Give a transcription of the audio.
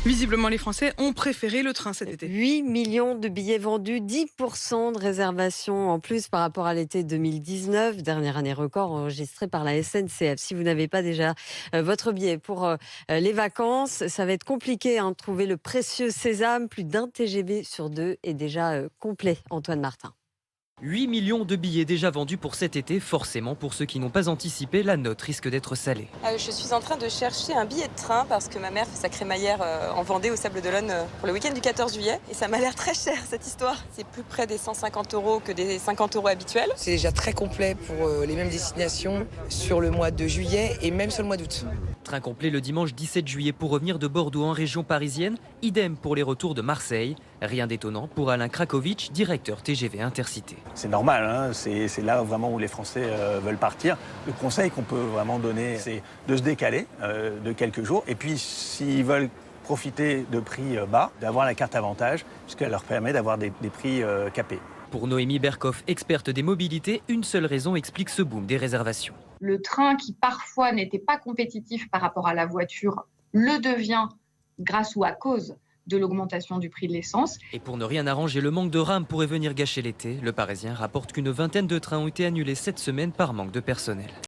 Visiblement, les Français ont préféré le train cet été. 8 millions de billets vendus, 10% de réservations en plus par rapport à l'été 2019, dernière année record enregistrée par la SNCF. Si vous n'avez pas déjà votre billet pour les vacances, ça va être compliqué de trouver le précieux sésame. Plus d'un TGV sur deux est déjà complet. Antoine Martin. 8 millions de billets déjà vendus pour cet été. Forcément, pour ceux qui n'ont pas anticipé, la note risque d'être salée. Je suis en train de chercher un billet de train parce que ma mère fait sa crémaillère en Vendée au Sable d'Olonne pour le week-end du 14 juillet. Et ça m'a l'air très cher cette histoire. C'est plus près des 150 € que des 50 € habituels. C'est déjà très complet pour les mêmes destinations sur le mois de juillet et même sur le mois d'août. Train complet le dimanche 17 juillet pour revenir de Bordeaux en région parisienne. Idem pour les retours de Marseille. Rien d'étonnant pour Alain Krakovic, directeur TGV Intercité. C'est normal, hein, c'est là vraiment où les Français veulent partir. Le conseil qu'on peut vraiment donner, c'est de se décaler de quelques jours. Et puis, s'ils veulent profiter de prix bas, d'avoir la carte avantage, puisqu'elle leur permet d'avoir des prix capés. Pour Noémie Berkoff, experte des mobilités, une seule raison explique ce boom des réservations. Le train qui parfois n'était pas compétitif par rapport à la voiture le devient grâce ou à cause de l'augmentation du prix de l'essence. Et pour ne rien arranger, le manque de rames pourrait venir gâcher l'été. Le Parisien rapporte qu'une vingtaine de trains ont été annulés cette semaine par manque de personnel.